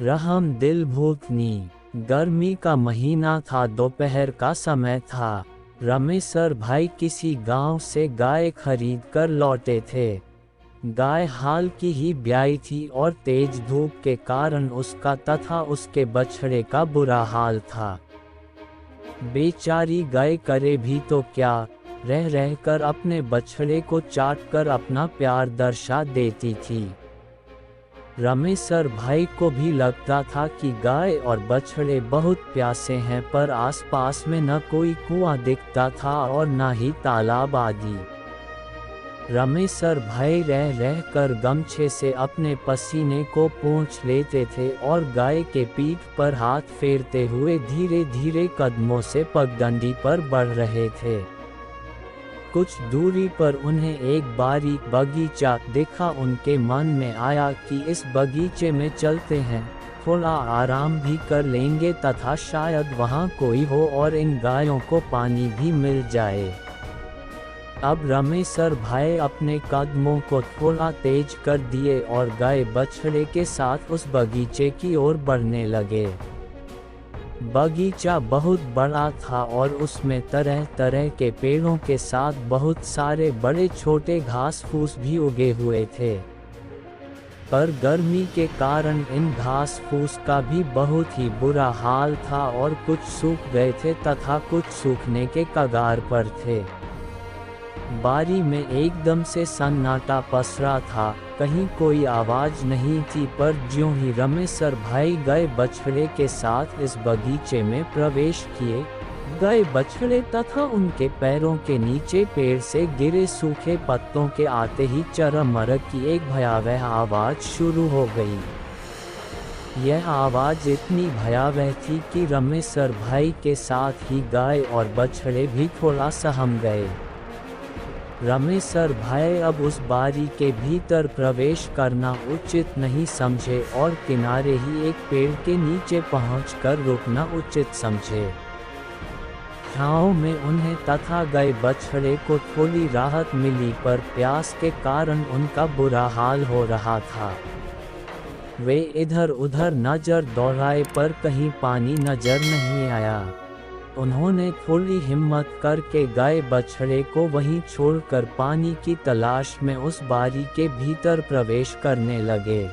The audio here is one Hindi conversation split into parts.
रहम दिल भूतनी। गर्मी का महीना था, दोपहर का समय था। रमेशर भाई किसी गांव से गाय खरीद कर लौटे थे। गाय हाल की ही ब्याई थी और तेज धूप के कारण उसका तथा उसके बछड़े का बुरा हाल था। बेचारी गाय करे भी तो क्या, रह रहकर अपने बछड़े को चाट कर अपना प्यार दर्शा देती थी। रमेशर भाई को भी लगता था कि गाय और बछड़े बहुत प्यासे हैं, पर आसपास में न कोई कुआं दिखता था और न ही तालाब आदि। रमेशर भाई रह रह कर गमछे से अपने पसीने को पोंछ लेते थे और गाय के पीठ पर हाथ फेरते हुए धीरे धीरे कदमों से पगडंडी पर बढ़ रहे थे। कुछ दूरी पर उन्हें एक बारीक बगीचा दिखा। उनके मन में आया कि इस बगीचे में चलते हैं, थोड़ा आराम भी कर लेंगे तथा शायद वहाँ कोई हो और इन गायों को पानी भी मिल जाए। अब रमेशर भाई अपने कदमों को थोड़ा तेज कर दिए और गाय बछड़े के साथ उस बगीचे की ओर बढ़ने लगे। बगीचा बहुत बड़ा था और उसमें तरह तरह के पेड़ों के साथ बहुत सारे बड़े छोटे घास फूस भी उगे हुए थे। पर गर्मी के कारण इन घास फूस का भी बहुत ही बुरा हाल था और कुछ सूख गए थे तथा कुछ सूखने के कगार पर थे। बारी में एकदम से सन्नाटा पसरा था, कहीं कोई आवाज नहीं थी। पर ज्यों ही रमेशर भाई गाय बछड़े के साथ इस बगीचे में प्रवेश किए, गाय बछड़े तथा उनके पैरों के नीचे पेड़ से गिरे सूखे पत्तों के आते ही चरमर की एक भयावह आवाज शुरू हो गई। यह आवाज इतनी भयावह थी कि रमेशर भाई के साथ ही गाय और बछड़े भी थोड़ा सहम गए। रमेशर भाई अब उस बारी के भीतर प्रवेश करना उचित नहीं समझे और किनारे ही एक पेड़ के नीचे पहुंचकर रुकना उचित समझे। छाँव में उन्हें तथा गाय बछड़े को थोड़ी राहत मिली, पर प्यास के कारण उनका बुरा हाल हो रहा था। वे इधर उधर नजर दौड़ाए पर कहीं पानी नजर नहीं आया। उन्होंने थोड़ी हिम्मत करके गाय बछड़े को वहीं छोड़कर पानी की तलाश में उस बारी के भीतर प्रवेश करने लगे।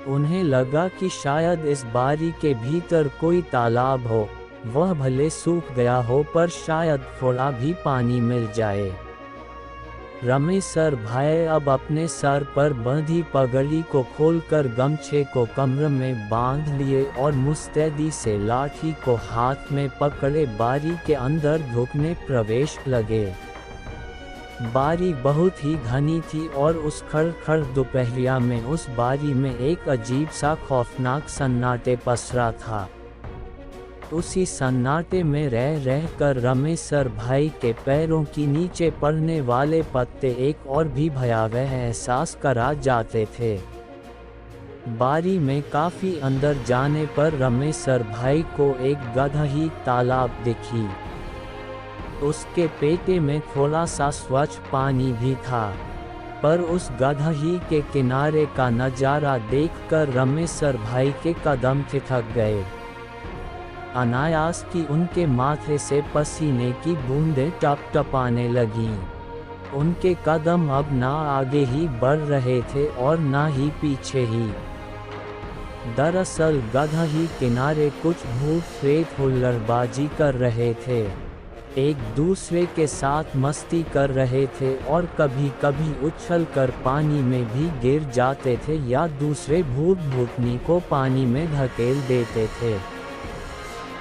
उन्हें लगा कि शायद इस बारी के भीतर कोई तालाब हो, वह भले सूख गया हो पर शायद थोड़ा भी पानी मिल जाए। रमेशर भाई अब अपने सर पर बंधी पगड़ी को खोलकर गमछे को कमर में बांध लिए और मुस्तैदी से लाठी को हाथ में पकड़े बारी के अंदर ढुकने प्रवेश लगे। बारी बहुत ही घनी थी और उस खड़खड़ दोपहरिया में उस बारी में एक अजीब सा खौफनाक सन्नाटे पसरा था। उसी सन्नाटे में रह रहकर रमेशर भाई के पैरों की नीचे पड़ने वाले पत्ते एक और भी भयावह एहसास करा जाते थे। बारी में काफी अंदर जाने पर रमेशर भाई को एक गहरी तालाब दिखी। उसके पेटे में थोड़ा सा स्वच्छ पानी भी था, पर उस गहरी के किनारे का नज़ारा देखकर रमेशर भाई के कदम ठिठक गए। अनायास की उनके माथे से पसीने की बूंदें टपटपाने लगीं। उनके कदम अब ना आगे ही बढ़ रहे थे और ना ही पीछे ही। दरअसल गहरी किनारे कुछ भूत प्रेत हुल्लड़बाजी कर रहे थे, एक दूसरे के साथ मस्ती कर रहे थे और कभी कभी उछलकर पानी में भी गिर जाते थे या दूसरे भूत भूतनी को पानी में धकेल देते थे।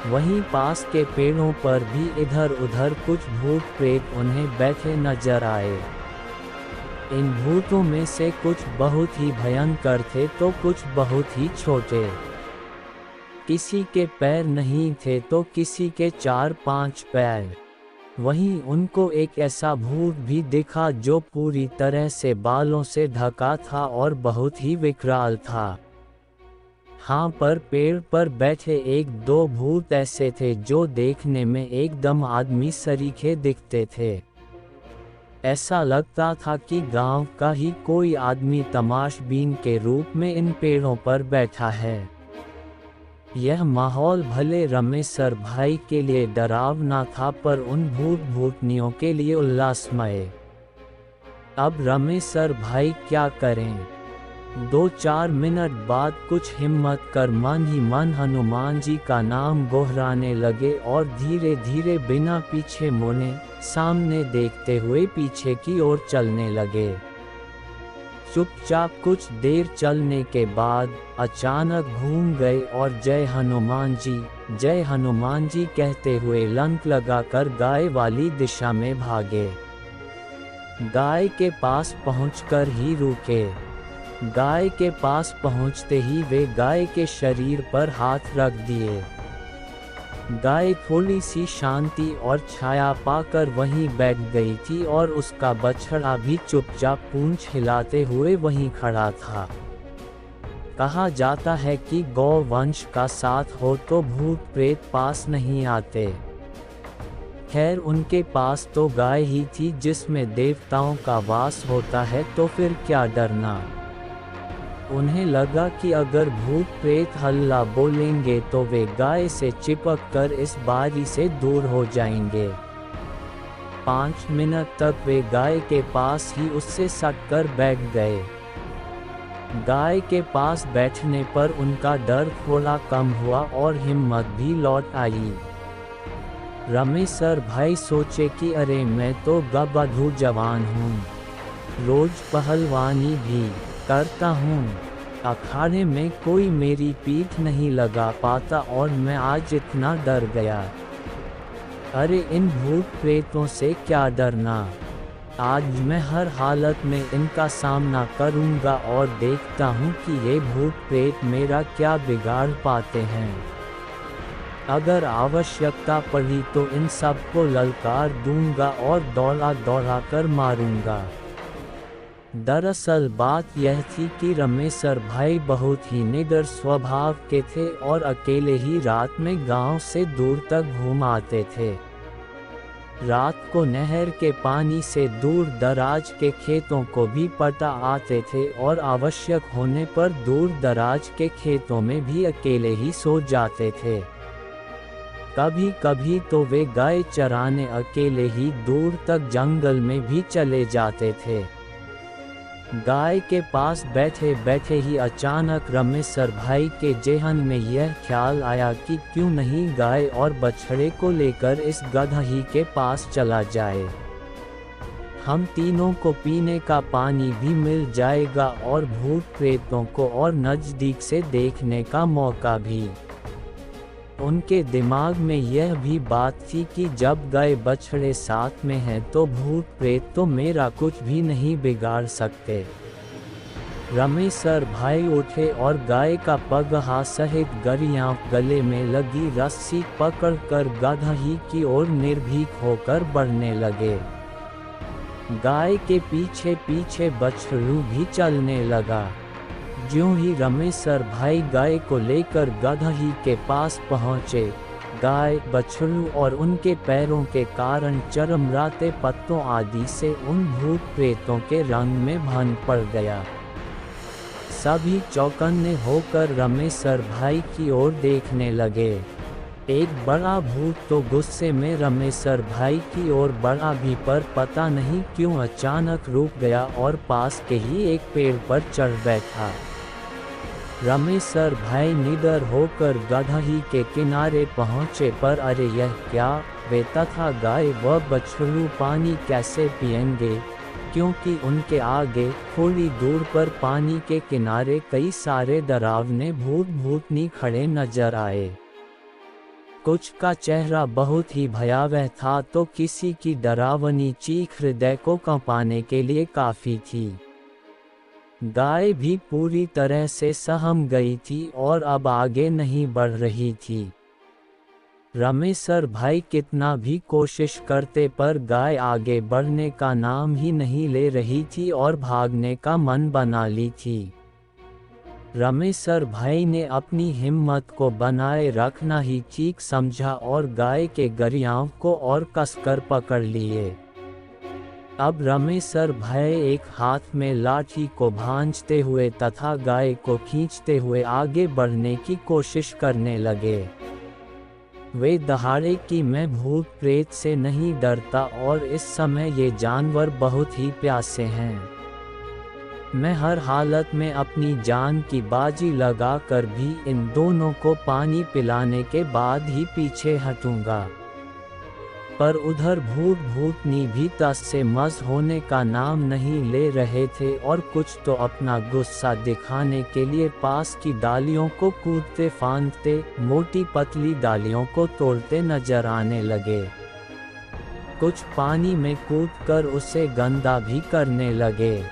वहीं पास के पेड़ों पर भी इधर उधर कुछ भूत प्रेत उन्हें बैठे नजर आए। इन भूतों में से कुछ बहुत ही भयंकर थे तो कुछ बहुत ही छोटे। किसी के पैर नहीं थे तो किसी के 4-5 पैर। वहीं उनको एक ऐसा भूत भी दिखा जो पूरी तरह से बालों से ढका था और बहुत ही विकराल था। हाँ, पर पेड़ पर बैठे 1-2 भूत ऐसे थे जो देखने में एकदम आदमी सरीखे दिखते थे। ऐसा लगता था कि गांव का ही कोई आदमी तमाशबीन के रूप में इन पेड़ों पर बैठा है। यह माहौल भले रमेशर भाई के लिए डरावना था, पर उन भूत भूतनियों के लिए उल्लासमय। अब रमेशर भाई क्या करें? 2-4 मिनट बाद कुछ हिम्मत कर मन ही मन हनुमान जी का नाम गोहराने लगे और धीरे धीरे बिना पीछे मुड़े सामने देखते हुए पीछे की ओर चलने लगे। चुपचाप कुछ देर चलने के बाद अचानक घूम गए और जय हनुमान जी कहते हुए लंक लगाकर गाय वाली दिशा में भागे। गाय के पास पहुंचकर ही रुके। गाय के पास पहुंचते ही वे गाय के शरीर पर हाथ रख दिए। गाय थोड़ी सी शांति और छाया पाकर वहीं बैठ गई थी और उसका बछड़ा भी चुपचाप पूंछ हिलाते हुए वहीं खड़ा था। कहा जाता है कि गौ वंश का साथ हो तो भूत प्रेत पास नहीं आते। खैर, उनके पास तो गाय ही थी जिसमें देवताओं का वास होता है, तो फिर क्या डरना। उन्हें लगा कि अगर भूत प्रेत हल्ला बोलेंगे तो वे गाय से चिपक कर इस बारी से दूर हो जाएंगे। 5 मिनट तक वे गाय के पास ही उससे सटकर बैठ गए। गाय के पास बैठने पर उनका डर थोड़ा कम हुआ और हिम्मत भी लौट आई। रमेशर भाई सोचे कि अरे, मैं तो गबधू जवान हूँ, रोज पहलवानी भी करता हूँ, अखाड़े में कोई मेरी पीठ नहीं लगा पाता और मैं आज इतना डर गया। अरे, इन भूत प्रेतों से क्या डरना, आज मैं हर हालत में इनका सामना करूँगा और देखता हूँ कि ये भूत प्रेत मेरा क्या बिगाड़ पाते हैं। अगर आवश्यकता पड़ी तो इन सबको ललकार दूंगा और दौड़ा दौड़ा कर मारूंगा। दरअसल बात यह थी कि रमेशर भाई बहुत ही निडर स्वभाव के थे और अकेले ही रात में गांव से दूर तक घूम आते थे। रात को नहर के पानी से दूर दराज के खेतों को भी पटा आते थे और आवश्यक होने पर दूर दराज के खेतों में भी अकेले ही सो जाते थे। कभी कभी तो वे गाय चराने अकेले ही दूर तक जंगल में भी चले जाते थे। गाय के पास बैठे बैठे ही अचानक रमेशर भाई के जेहन में यह ख्याल आया कि क्यों नहीं गाय और बछड़े को लेकर इस गदही के पास चला जाए। हम तीनों को पीने का पानी भी मिल जाएगा और भूत प्रेतों को और नज़दीक से देखने का मौका भी। उनके दिमाग में यह भी बात थी कि जब गाय बछड़े साथ में हैं तो भूत प्रेत तो मेरा कुछ भी नहीं बिगाड़ सकते। रमेशर भाई उठे और गाय का पगहा सहित गरियां गले में लगी रस्सी पकड़कर गदही की ओर निर्भीक होकर बढ़ने लगे। गाय के पीछे पीछे बछड़ू भी चलने लगा। ज्यों ही रमेशर भाई गाय को लेकर गदही के पास पहुँचे, गाय, बछड़ू और उनके पैरों के कारण चरमराते पत्तों आदि से उन भूत प्रेतों के रंग में भन पड़ गया। सभी चौकन्ने होकर रमेशर भाई की ओर देखने लगे। एक बड़ा भूत तो गुस्से में रमेशर भाई की ओर बढ़ा भी, पर पता नहीं क्यों अचानक रुक गया और पास के ही एक पेड़ पर चढ़ बैठा। रमेशर भाई निडर होकर गदही के किनारे पहुँचे, पर अरे यह क्या, वे तथा गाय व बछड़ू पानी कैसे पिएंगे, क्योंकि उनके आगे थोड़ी दूर पर पानी के किनारे कई सारे डरावने भूत भूतनी खड़े नजर आए। कुछ का चेहरा बहुत ही भयावह था तो किसी की डरावनी चीख हृदय को कंपाने के लिए काफी थी। गाय भी पूरी तरह से सहम गई थी और अब आगे नहीं बढ़ रही थी। रमेशर भाई कितना भी कोशिश करते पर गाय आगे बढ़ने का नाम ही नहीं ले रही थी और भागने का मन बना ली थी। रमेशर भाई ने अपनी हिम्मत को बनाए रखना ही ठीक समझा और गाय के गरियाओं को और कसकर पकड़ लिए। अब रमेसर भय एक हाथ में लाठी को भांजते हुए तथा गाय को खींचते हुए आगे बढ़ने की कोशिश करने लगे। वे दहाड़े कि मैं भूत प्रेत से नहीं डरता और इस समय ये जानवर बहुत ही प्यासे हैं। मैं हर हालत में अपनी जान की बाजी लगाकर भी इन दोनों को पानी पिलाने के बाद ही पीछे हटूंगा। पर उधर भूत भूतनी भी तस से मस होने का नाम नहीं ले रहे थे और कुछ तो अपना गुस्सा दिखाने के लिए पास की डालियों को कूदते फांदते मोटी पतली डालियों को तोड़ते नजर आने लगे। कुछ पानी में कूदकर उसे गंदा भी करने लगे।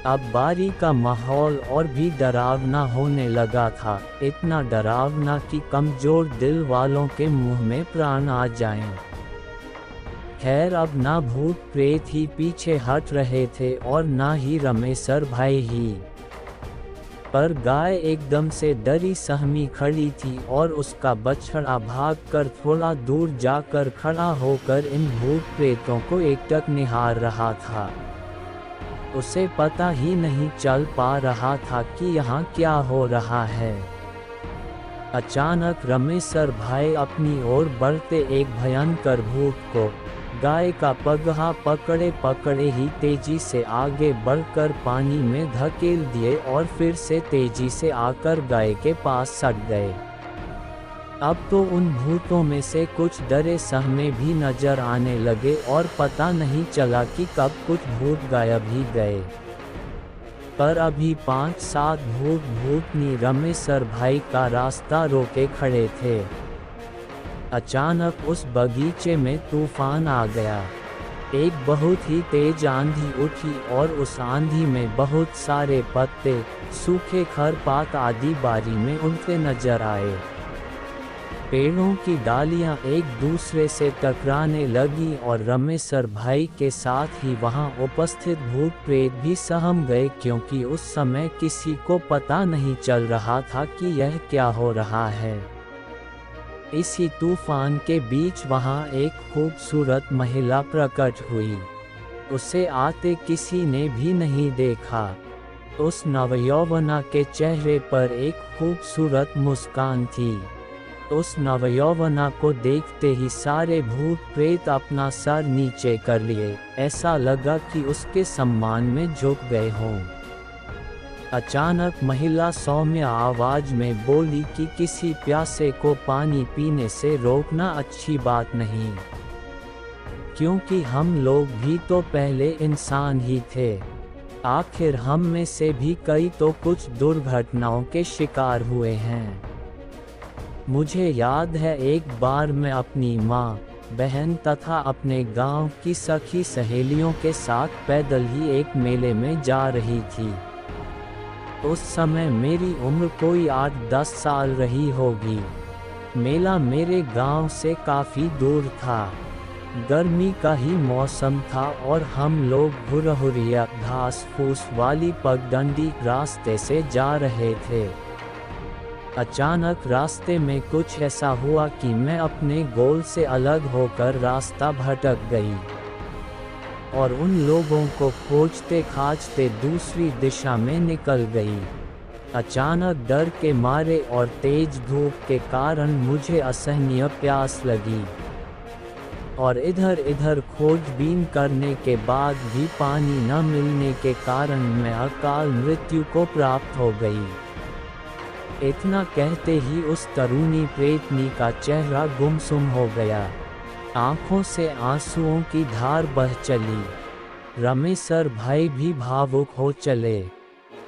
अब बारी का माहौल और भी डरावना होने लगा था, इतना डरावना कि कमजोर दिल वालों के मुंह में प्राण आ जाएं। खैर अब ना भूत प्रेत ही पीछे हट रहे थे और ना ही रमेसर भाई ही, पर गाय एकदम से डरी सहमी खड़ी थी और उसका बछड़ा भागकर थोड़ा दूर जाकर खड़ा होकर इन भूत प्रेतों को एकटक निहार रहा था। उसे पता ही नहीं चल पा रहा था कि यहाँ क्या हो रहा है। अचानक रमेसर भाई अपनी ओर बढ़ते एक भयंकर भूत को गाय का पगहा पकड़े पकड़े ही तेजी से आगे बढ़कर पानी में धकेल दिए और फिर से तेजी से आकर गाय के पास सट गए। अब तो उन भूतों में से कुछ डरे सहमे भी नजर आने लगे और पता नहीं चला कि कब कुछ भूत गायब ही गए। पर अभी 5-7 भूत भूतनी रमेसर भाई का रास्ता रोके खड़े थे। अचानक उस बगीचे में तूफान आ गया। एक बहुत ही तेज आंधी उठी और उस आंधी में बहुत सारे पत्ते, सूखे खरपात आदि बारी में उड़ते नजर आए। पेड़ों की डालियां एक दूसरे से टकराने लगी और रमेसर भाई के साथ ही वहां उपस्थित भूत प्रेत भी सहम गए, क्योंकि उस समय किसी को पता नहीं चल रहा था कि यह क्या हो रहा है। इसी तूफान के बीच वहां एक खूबसूरत महिला प्रकट हुई। उसे आते किसी ने भी नहीं देखा। उस नवयौवना के चेहरे पर एक खूबसूरत मुस्कान थी। उस नवयौवना को देखते ही सारे भूत प्रेत अपना सर नीचे कर लिए, ऐसा लगा कि उसके सम्मान में झुक गए हों। अचानक महिला सौम्य आवाज में बोली कि किसी प्यासे को पानी पीने से रोकना अच्छी बात नहीं, क्योंकि हम लोग भी तो पहले इंसान ही थे। आखिर हम में से भी कई तो कुछ दुर्घटनाओं के शिकार हुए हैं। मुझे याद है एक बार मैं अपनी माँ, बहन तथा अपने गांव की सखी सहेलियों के साथ पैदल ही एक मेले में जा रही थी। उस समय मेरी उम्र कोई 8-10 साल रही होगी। मेला मेरे गांव से काफ़ी दूर था। गर्मी का ही मौसम था और हम लोग भुरहुरिया घास फूस वाली पगडंडी रास्ते से जा रहे थे। अचानक रास्ते में कुछ ऐसा हुआ कि मैं अपने गोल से अलग होकर रास्ता भटक गई और उन लोगों को खोजते खाजते दूसरी दिशा में निकल गई। अचानक डर के मारे और तेज धूप के कारण मुझे असहनीय प्यास लगी और इधर इधर खोजबीन करने के बाद भी पानी न मिलने के कारण मैं अकाल मृत्यु को प्राप्त हो गई। इतना कहते ही उस तरुणी प्रेतनी का चेहरा गुमसुम हो गया। आंखों से आंसुओं की धार बह चली। रमेसर भाई भी भावुक हो चले।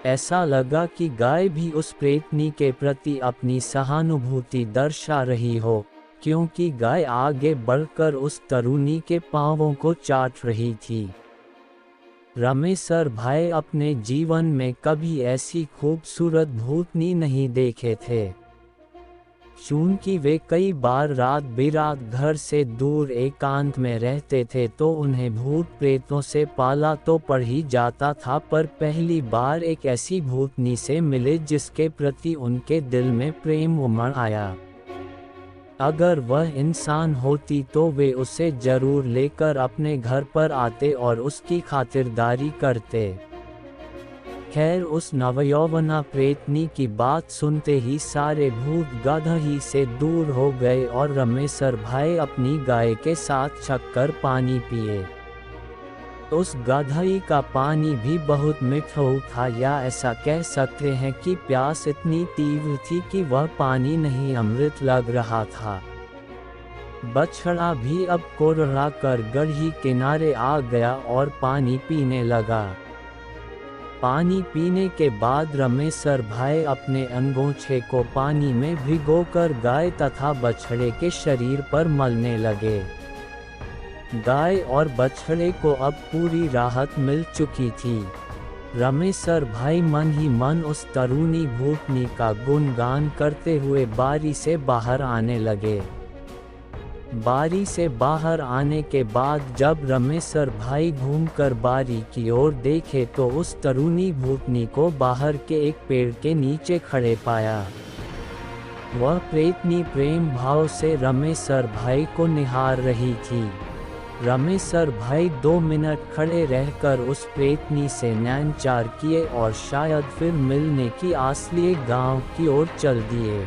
ऐसा लगा कि गाय भी उस प्रेतनी के प्रति अपनी सहानुभूति दर्शा रही हो, क्योंकि गाय आगे बढ़कर उस तरुणी के पांवों को चाट रही थी। रमेसर भाई अपने जीवन में कभी ऐसी खूबसूरत भूतनी नहीं देखे थे। चूंकि वे कई बार रात बिरात घर से दूर एकांत में रहते थे तो उन्हें भूत प्रेतों से पाला तो पड़ ही जाता था, पर पहली बार एक ऐसी भूतनी से मिले जिसके प्रति उनके दिल में प्रेम उमड़ आया। अगर वह इंसान होती तो वे उसे जरूर लेकर अपने घर पर आते और उसकी खातिरदारी करते। खैर उस नवयौवना प्रेतनी की बात सुनते ही सारे भूत गदही से दूर हो गए और रमेसर भाई अपनी गाय के साथ छककर पानी पिए। उस गदही का पानी भी बहुत मीठा था, या ऐसा कह सकते हैं कि प्यास इतनी तीव्र थी कि वह पानी नहीं अमृत लग रहा था। बछड़ा भी अब कोरड़ा कर गढ़ी किनारे आ गया और पानी पीने लगा। पानी पीने के बाद रमेसर भाई अपने अंगोछे को पानी में भिगोकर गाय तथा बछड़े के शरीर पर मलने लगे। गाय और बछड़े को अब पूरी राहत मिल चुकी थी। रमेसर भाई मन ही मन उस तरूणी भूतनी का गुणगान करते हुए बारी से बाहर आने लगे। बारी से बाहर आने के बाद जब रमेसर भाई घूमकर बारी की ओर देखे तो उस तरूणी भूतनी को बाहर के एक पेड़ के नीचे खड़े पाया। वह प्रेतनी प्रेम भाव से रमेसर भाई को निहार रही थी। रमेसर भाई 2 मिनट खड़े रहकर उस प्रेतनी से नैनचार किए और शायद फिर मिलने की आस लिए गांव की ओर चल दिए।